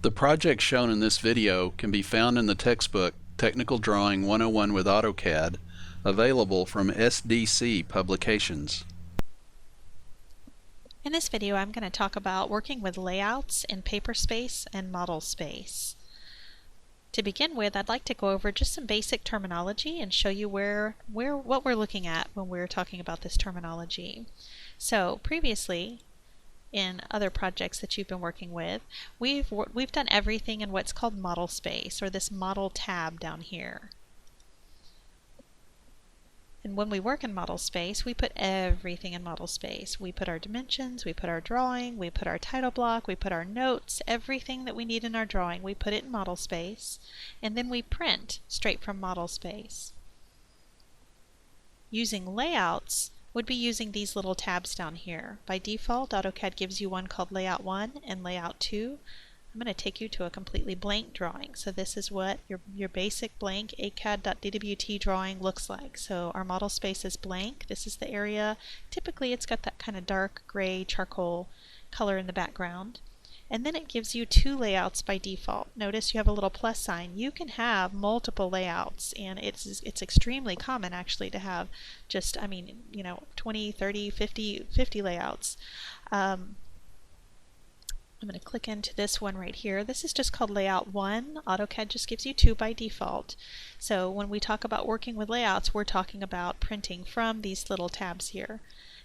The project shown in this video can be found in the textbook Technical Drawing 101 with AutoCAD, available from SDC Publications. In this video, I'm going to talk about working with layouts in paper space and model space. To begin with, I'd like to go over just some basic terminology and show you what we're looking at when we're talking about this terminology. So previously, in other projects that you've been working with, we've done everything in what's called model space, or this model tab down here. And when we work in model space, we put everything in model space. We put our dimensions, we put our drawing, we put our title block, we put our notes, everything that we need in our drawing, we put it in model space, and then we print straight from model space. Using layouts would be using these little tabs down here. By default, AutoCAD gives you one called Layout 1 and Layout 2. I'm going to take you to a completely blank drawing. So this is what your basic blank AutoCAD.dwt drawing looks like. So our model space is blank. This is the area. Typically it's got that kind of dark gray charcoal color in the background. And then it gives you two layouts by default. Notice you have a little plus sign. You can have multiple layouts, and it's extremely common actually to have just, 20, 30, 50 layouts. I'm going to click into this one right here. This is just called Layout 1. AutoCAD just gives you two by default. So when we talk about working with layouts, we're talking about printing from these little tabs here.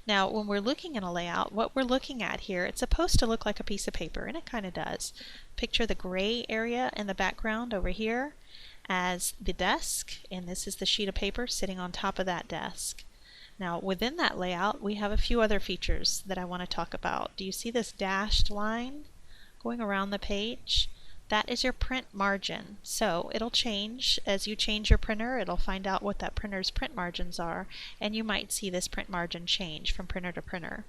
Now when we're looking in a layout, what we're looking at here, it's supposed to look like a piece of paper, and it kind of does. Picture the gray area in the background over here as the desk, and this is the sheet of paper sitting on top of that desk. Now within that layout we have a few other features that I want to talk about. Do you see this dashed line going around the page? That is your print margin. So it'll change as you change your printer. It'll find out what that printer's print margins are, and you might see this print margin change from printer to printer.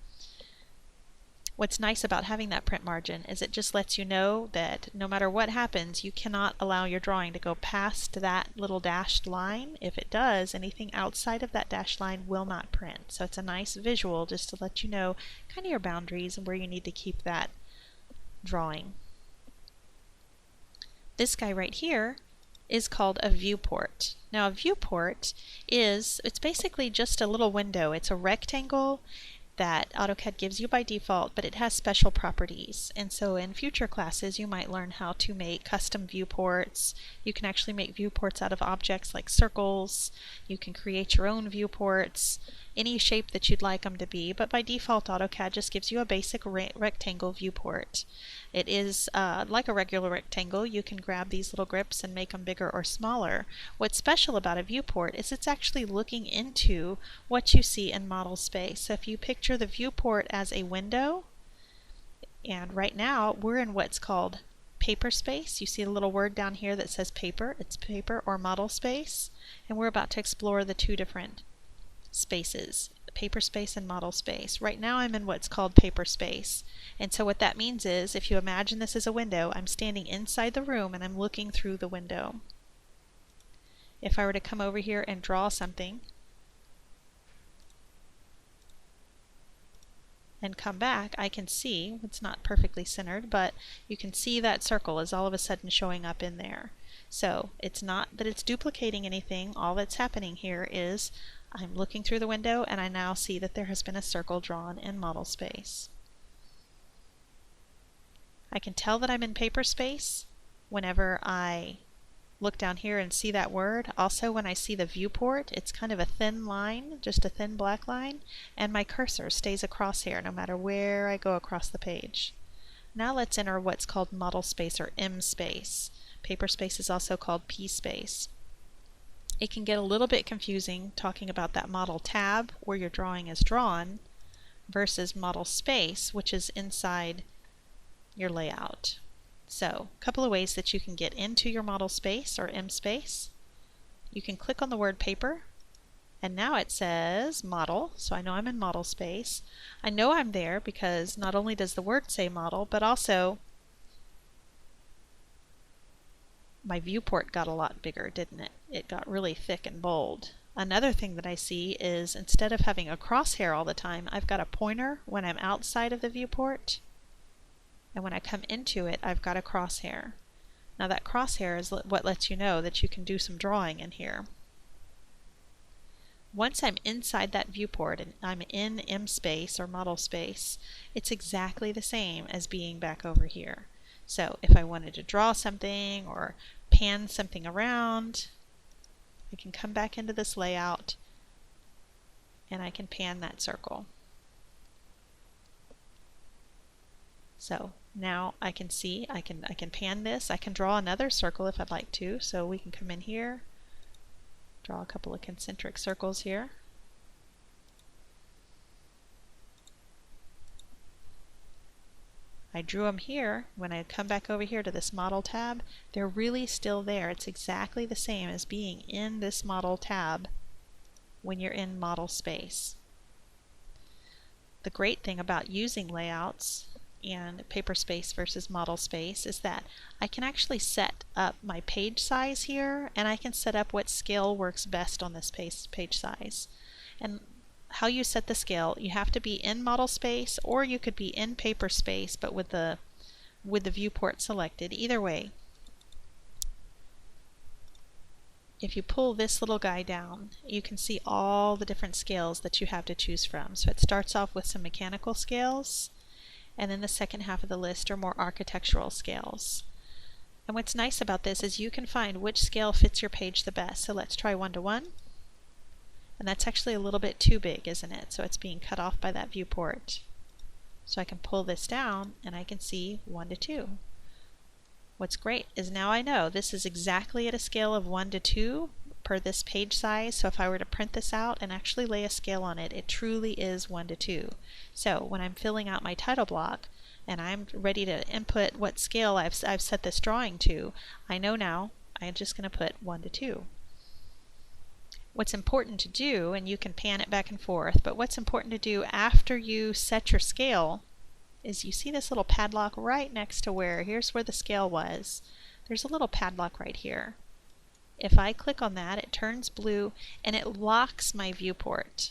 What's nice about having that print margin is it just lets you know that no matter what happens, you cannot allow your drawing to go past that little dashed line. If it does, anything outside of that dashed line will not print. So it's a nice visual just to let you know kind of your boundaries and where you need to keep that drawing. This guy right here is called a viewport. Now a viewport it's basically just a little window. It's a rectangle that AutoCAD gives you by default, but it has special properties. And so in future classes you might learn how to make custom viewports. You can actually make viewports out of objects like circles. You can create your own viewports, any shape that you'd like them to be, but by default AutoCAD just gives you a basic rectangle viewport. It is like a regular rectangle. You can grab these little grips and make them bigger or smaller. What's special about a viewport is it's actually looking into what you see in model space. So if you picture the viewport as a window, and right now we're in what's called paper space. You see a little word down here that says paper. It's paper or model space, and we're about to explore the two different spaces, paper space and model space. Right now I'm in what's called paper space, and so what that means is if you imagine this as a window, I'm standing inside the room and I'm looking through the window. If I were to come over here and draw something and come back, I can see it's not perfectly centered, but you can see that circle is all of a sudden showing up in there. So it's not that it's duplicating anything. All that's happening here is I'm looking through the window and I now see that there has been a circle drawn in model space. I can tell that I'm in paper space whenever I look down here and see that word. Also when I see the viewport, it's kind of a thin line, just a thin black line, and my cursor stays across here no matter where I go across the page. Now let's enter what's called model space or M space. Paper space is also called P space. It can get a little bit confusing talking about that model tab where your drawing is drawn versus model space, which is inside your layout. So a couple of ways that you can get into your model space or M space. You can click on the word paper, and now it says model, so I know I'm in model space. I know I'm there because not only does the word say model, but also my viewport got a lot bigger, didn't it? It got really thick and bold. Another thing that I see is instead of having a crosshair all the time, I've got a pointer when I'm outside of the viewport. And when I come into it, I've got a crosshair. Now that crosshair is what lets you know that you can do some drawing in here. Once I'm inside that viewport and I'm in M space or model space, it's exactly the same as being back over here. So if I wanted to draw something or pan something around, I can come back into this layout and I can pan that circle. So now I can see, I can pan this. I can draw another circle if I'd like to. So we can come in here, draw a couple of concentric circles here. I drew them here. When I come back over here to this model tab, they're really still there. It's exactly the same as being in this model tab when you're in model space. The great thing about using layouts and paper space versus model space is that I can actually set up my page size here, and I can set up what scale works best on this page size. And how you set the scale, you have to be in model space, or you could be in paper space but with the viewport selected. Either way, if you pull this little guy down, you can see all the different scales that you have to choose from. So it starts off with some mechanical scales, and then the second half of the list are more architectural scales. And what's nice about this is you can find which scale fits your page the best. So let's try 1:1. And that's actually a little bit too big, isn't it? So it's being cut off by that viewport. So I can pull this down and I can see 1:2. What's great is now I know this is exactly at a scale of 1:2 per this page size. So if I were to print this out and actually lay a scale on it, it truly is 1:2. So when I'm filling out my title block and I'm ready to input what scale I've set this drawing to, I know now I'm just going to put 1:2. What's important to do, and you can pan it back and forth, but what's important to do after you set your scale is you see this little padlock right next to here's where the scale was. There's a little padlock right here. If I click on that, it turns blue and it locks my viewport.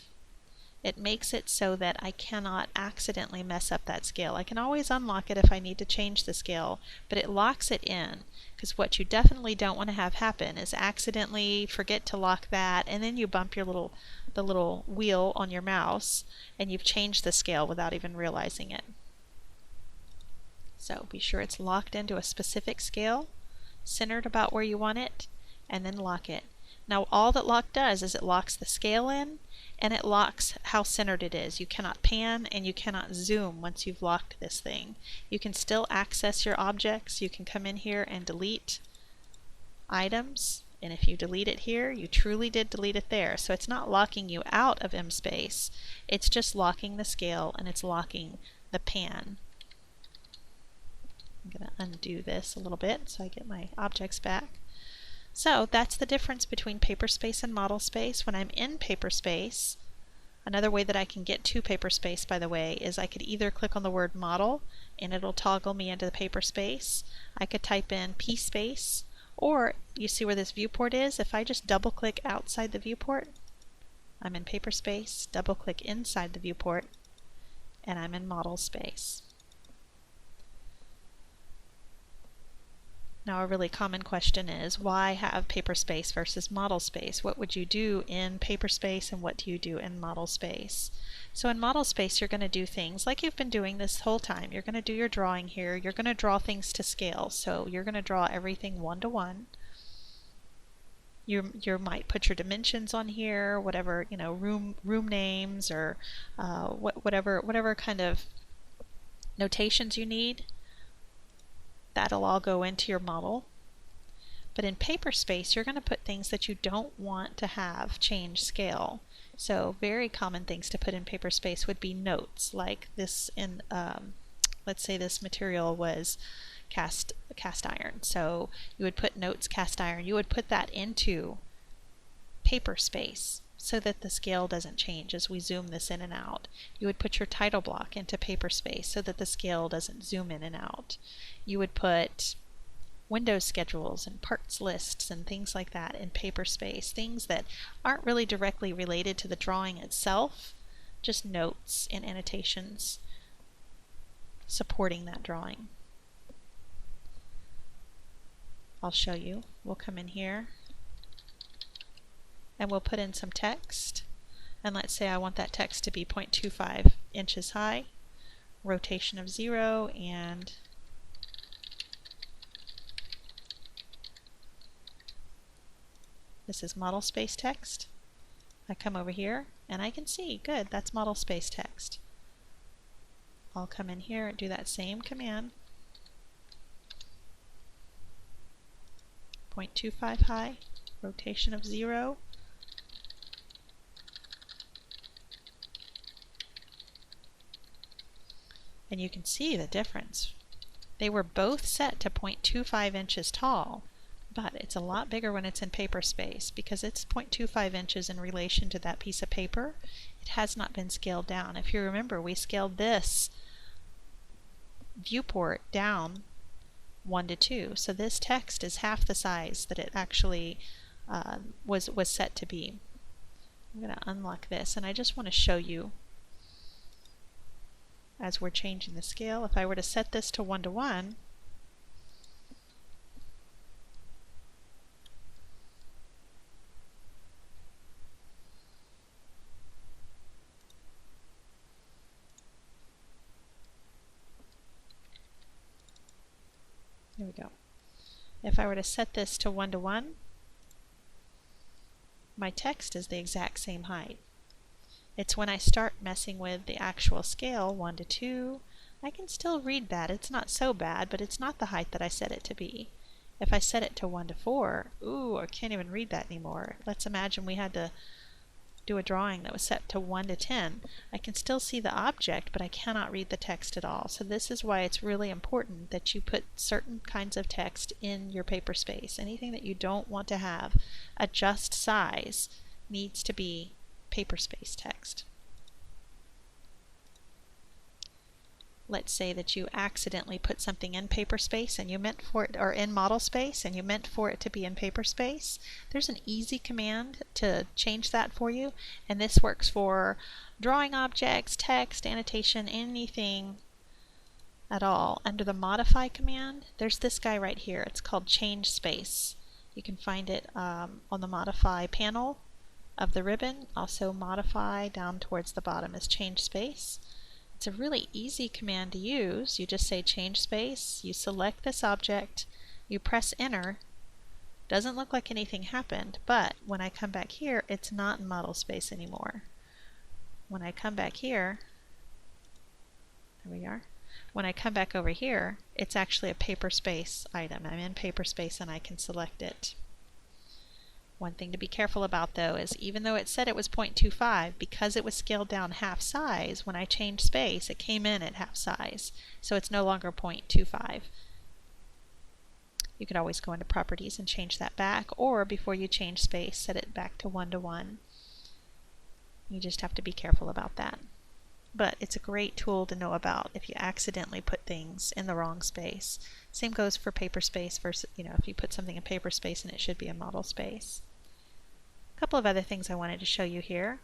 It makes it so that I cannot accidentally mess up that scale. I can always unlock it if I need to change the scale, but it locks it in, because what you definitely don't want to have happen is accidentally forget to lock that, and then you bump the little wheel on your mouse and you've changed the scale without even realizing it. So be sure it's locked into a specific scale, centered about where you want it, and then lock it. Now all that lock does is it locks the scale in, and it locks how centered it is. You cannot pan and you cannot zoom once you've locked this thing. You can still access your objects. You can come in here and delete items, and if you delete it here, you truly did delete it there. So it's not locking you out of M space, it's just locking the scale and it's locking the pan. I'm going to undo this a little bit so I get my objects back. So that's the difference between paper space and model space. When I'm in paper space, another way that I can get to paper space, by the way, is I could either click on the word model and it'll toggle me into the paper space. I could type in P space, or you see where this viewport is? If I just double click outside the viewport, I'm in paper space, double click inside the viewport, and I'm in model space. Now a really common question is, why have paper space versus model space? What would you do in paper space and what do you do in model space? So in model space you're going to do things like you've been doing this whole time. You're going to do your drawing here. You're going to draw things to scale. So you're going to draw everything 1:1. You might put your dimensions on here, whatever, you know, room names or whatever kind of notations you need. That'll all go into your model. But in paper space, you're going to put things that you don't want to have change scale. So very common things to put in paper space would be notes, like this in, let's say this material was cast iron. So you would put notes cast iron. You would put that into paper space so that the scale doesn't change as we zoom this in and out. You would put your title block into paper space so that the scale doesn't zoom in and out. You would put window schedules and parts lists and things like that in paper space, things that aren't really directly related to the drawing itself, just notes and annotations supporting that drawing. I'll show you. We'll come in here and we'll put in some text, and let's say I want that text to be 0.25 inches high, rotation of 0, and this is model space text. I come over here and I can see, good, that's model space text. I'll come in here and do that same command, 0.25 high, rotation of 0, and you can see the difference. They were both set to 0.25 inches tall, but it's a lot bigger when it's in paper space because it's 0.25 inches in relation to that piece of paper. It has not been scaled down. If you remember, we scaled this viewport down 1 to 2, so this text is half the size that it actually was set to be. I'm going to unlock this, and I just want to show you as we're changing the scale. If I were to set this to 1 to 1, there we go. If I were to set this to 1 to 1, my text is the exact same height. It's when I start messing with the actual scale, 1 to 2, I can still read that. It's not so bad, but it's not the height that I set it to be. If I set it to 1 to 4, ooh, I can't even read that anymore. Let's imagine we had to do a drawing that was set to 1 to 10. I can still see the object, but I cannot read the text at all. So this is why it's really important that you put certain kinds of text in your paper space. Anything that you don't want to have adjust size needs to be paper space text. Let's say that you accidentally put something in paper space and you meant for it, or in model space, and you meant for it to be in paper space. There's an easy command to change that for you, and this works for drawing objects, text, annotation, anything at all. Under the modify command, there's this guy right here. It's called change space. You can find it on the modify panel of the ribbon. Also modify down towards the bottom is change space. It's a really easy command to use. You just say change space, you select this object, you press enter. Doesn't look like anything happened, but when I come back here, it's not in model space anymore. When I come back here, there we are. When I come back over here, it's actually a paper space item. I'm in paper space and I can select it. One thing to be careful about though is even though it said it was 0.25, because it was scaled down half size, when I changed space it came in at half size, so it's no longer 0.25. You could always go into properties and change that back, or before you change space set it back to 1 to 1. You just have to be careful about that. But it's a great tool to know about if you accidentally put things in the wrong space. Same goes for paper space versus, if you put something in paper space and it should be in model space. A couple of other things I wanted to show you here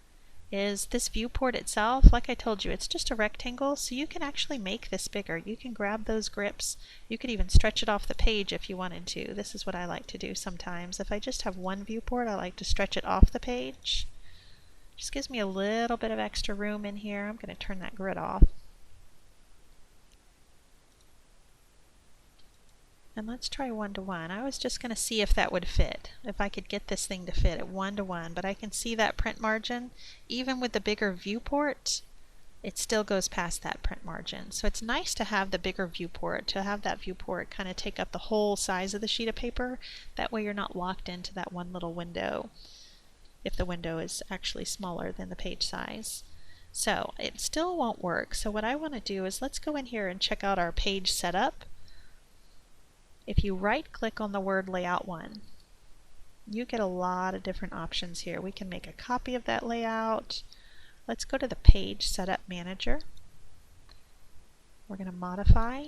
is this viewport itself. Like I told you, it's just a rectangle, so you can actually make this bigger. You can grab those grips. You could even stretch it off the page if you wanted to. This is what I like to do sometimes. If I just have one viewport, I like to stretch it off the page. Just gives me a little bit of extra room in here. I'm going to turn that grid off. And let's try 1 to 1. I was just going to see if that would fit, if I could get this thing to fit at 1 to 1, but I can see that print margin. Even with the bigger viewport, it still goes past that print margin. So it's nice to have the bigger viewport, to have that viewport kind of take up the whole size of the sheet of paper. That way you're not locked into that one little window, if the window is actually smaller than the page size. So it still won't work. So what I want to do is let's go in here and check out our page setup. If you right click on the word layout 1, you get a lot of different options here. We can make a copy of that layout. Let's go to the page setup manager. We're going to modify,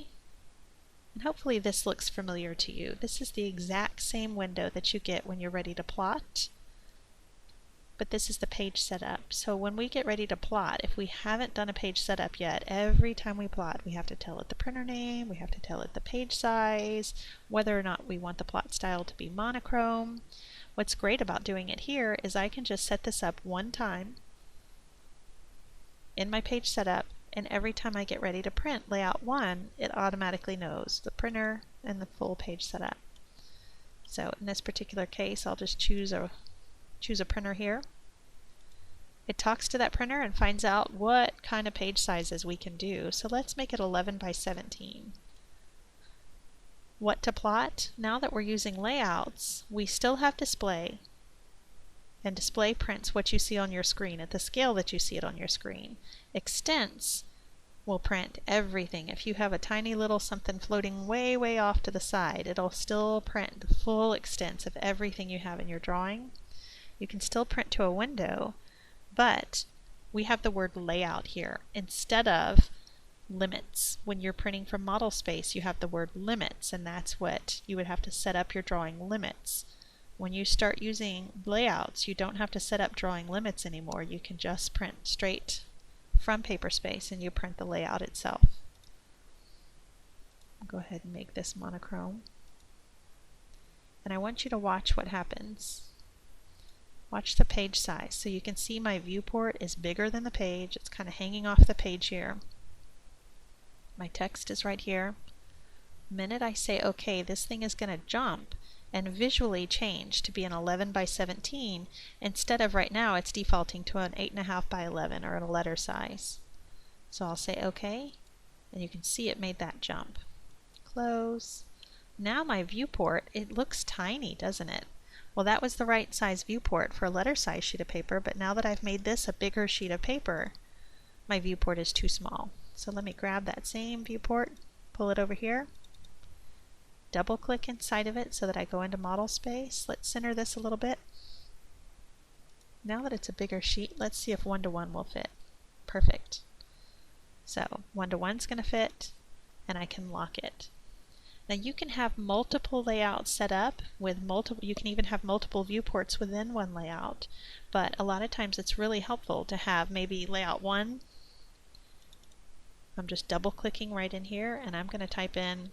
and hopefully this looks familiar to you. This is the exact same window that you get when you're ready to plot. but this is the page setup. So when we get ready to plot, if we haven't done a page setup yet, every time we plot, we have to tell it the printer name, we have to tell it the page size, whether or not we want the plot style to be monochrome. What's great about doing it here is I can just set this up one time in my page setup, and every time I get ready to print layout 1, it automatically knows the printer and the full page setup. So in this particular case, I'll just choose a printer here. It talks to that printer and finds out what kind of page sizes we can do. So let's make it 11 by 17. What to plot? Now that we're using layouts, we still have display, and display prints what you see on your screen at the scale that you see it on your screen. Extents will print everything. If you have a tiny little something floating way off to the side, it'll still print the full extents of everything you have in your drawing. You can still print to a window, but we have the word layout here instead of limits. When you're printing from model space, you have the word limits, and that's what you would have to set up your drawing limits. When you start using layouts, you don't have to set up drawing limits anymore. You can just print straight from paper space and you print the layout itself. I'll go ahead and make this monochrome. And I want you to watch what happens. Watch the page size. So you can see my viewport is bigger than the page. It's kind of hanging off the page here. My text is right here. The minute I say OK, this thing is going to jump and visually change to be an 11 by 17 instead of right now it's defaulting to an 8.5 by 11 or a letter size. So I'll say OK, and you can see it made that jump. Close. Now my viewport, it looks tiny, doesn't it? Well, that was the right size viewport for a letter size sheet of paper, but now that I've made this a bigger sheet of paper, my viewport is too small. So let me grab that same viewport, pull it over here, double click inside of it so that I go into model space. Let's center this a little bit. Now that it's a bigger sheet, let's see if 1:1 will fit. Perfect. So 1:1 is going to fit, and I can lock it. Now you can have multiple layouts set up with multiple, you can even have multiple viewports within one layout, but a lot of times it's really helpful to have maybe layout 1. I'm just double clicking right in here and I'm going to type in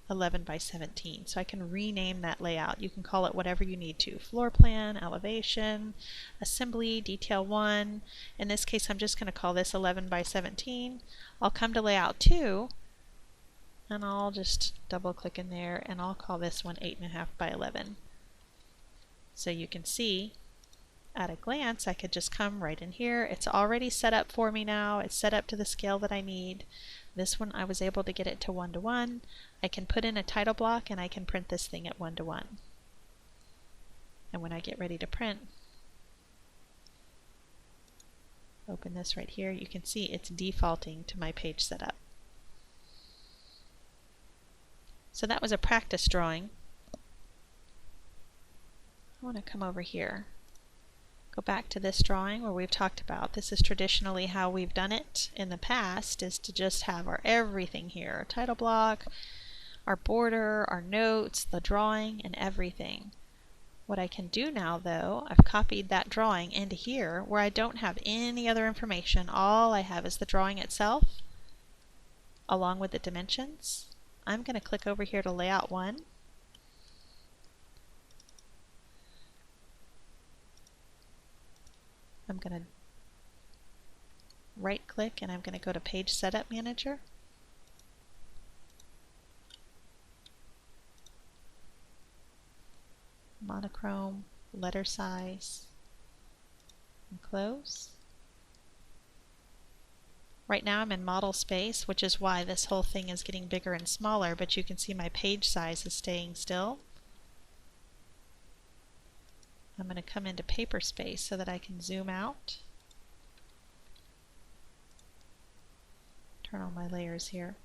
11 by 17. So I can rename that layout. You can call it whatever you need to. Floor plan, elevation, assembly, detail 1. In this case I'm just going to call this 11 by 17. I'll come to layout 2 and I'll just double click in there and I'll call this one 8.5 by 11. So you can see at a glance I could just come right in here. It's already set up for me now. It's set up to the scale that I need. This one I was able to get it to 1:1. I can put in a title block and I can print this thing at 1:1. And when I get ready to print, open this right here, you can see it's defaulting to my page setup. So that was a practice drawing. I want to come over here. Go back to this drawing where we've talked about this is traditionally how we've done it in the past, is to just have our everything here, our title block, our border, our notes, the drawing, and everything. What I can do now though, I've copied that drawing into here where I don't have any other information. All I have is the drawing itself along with the dimensions. I'm going to click over here to layout 1. I'm going to right click and I'm going to go to Page Setup Manager. Monochrome, letter size, and close. Right now I'm in model space, which is why this whole thing is getting bigger and smaller, but you can see my page size is staying still. I'm going to come into paper space so that I can zoom out. Turn on my layers here.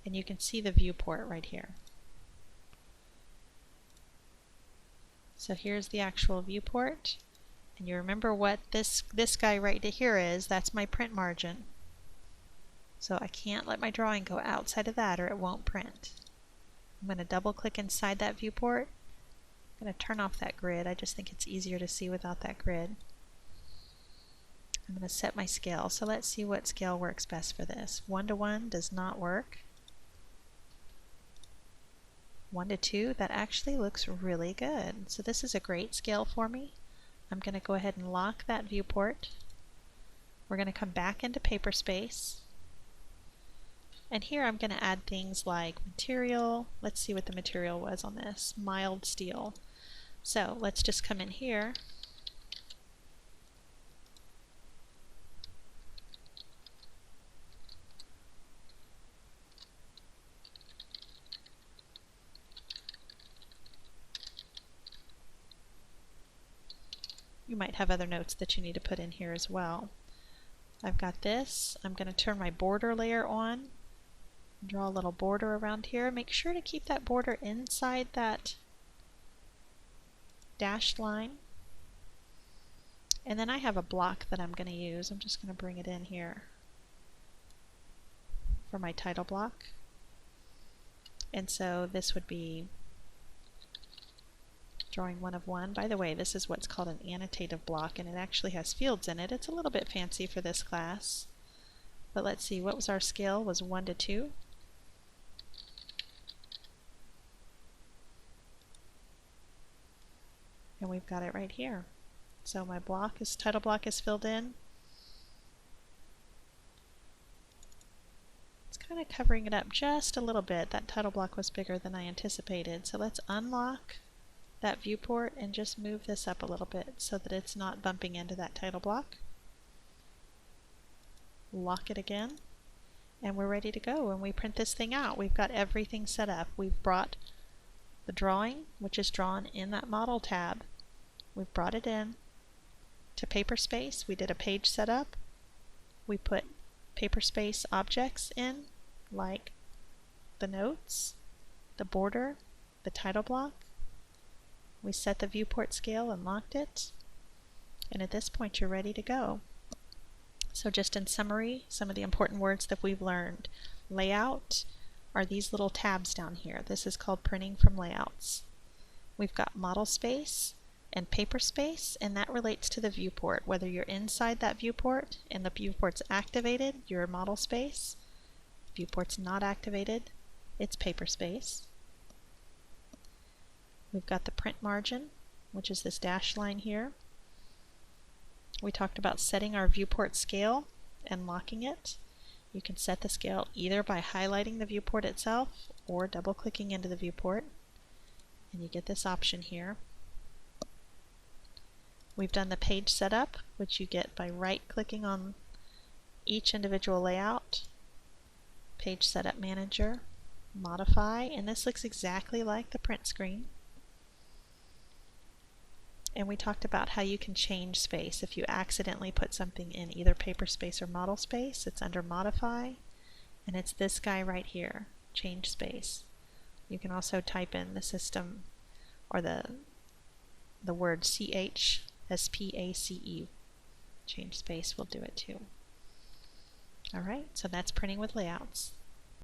And you can see the viewport right here. So here's the actual viewport. And you remember what this guy right here is, that's my print margin. So I can't let my drawing go outside of that or it won't print. I'm going to double click inside that viewport. I'm going to turn off that grid. I just think it's easier to see without that grid. I'm going to set my scale. So let's see what scale works best for this. 1:1 does not work. 1:2, that actually looks really good. So this is a great scale for me. I'm going to go ahead and lock that viewport. We're going to come back into paper space. And here I'm going to add things like material. Let's see what the material was on this. Mild steel. So let's just come in here. You might have other notes that you need to put in here as well. I've got this. I'm going to turn my border layer on. Draw a little border around here. Make sure to keep that border inside that dashed line. And then I have a block that I'm going to use. I'm just going to bring it in here for my title block. And so this would be drawing 1 of 1. By the way, this is what's called an annotated block, and it actually has fields in it. It's a little bit fancy for this class. But let's see, what was our scale? Was 1:2. And we've got it right here. So my title block is filled in. It's kind of covering it up just a little bit. That title block was bigger than I anticipated. So let's unlock that viewport and just move this up a little bit so that it's not bumping into that title block. Lock it again, and we're ready to go. When we print this thing out, we've got everything set up. We've brought the drawing, which is drawn in that model tab. We've brought it in to paper space. We did a page setup. We put paper space objects in, like the notes, the border, the title block. We set the viewport scale and locked it. And at this point, you're ready to go. So just in summary, some of the important words that we've learned. Layout are these little tabs down here. This is called printing from layouts. We've got model space and paper space, and that relates to the viewport. Whether you're inside that viewport and the viewport's activated, you're model space. Viewport's not activated, it's paper space. We've got the print margin, which is this dashed line here. We talked about setting our viewport scale and locking it. You can set the scale either by highlighting the viewport itself or double-clicking into the viewport, and you get this option here. We've done the page setup, which you get by right-clicking on each individual layout, Page Setup Manager, Modify, and this looks exactly like the print screen. And we talked about how you can change space. If you accidentally put something in either paper space or model space, it's under Modify, and it's this guy right here, Change Space. You can also type in the system or the word CHSPACE. Change space will do it too. Alright, so that's printing with layouts.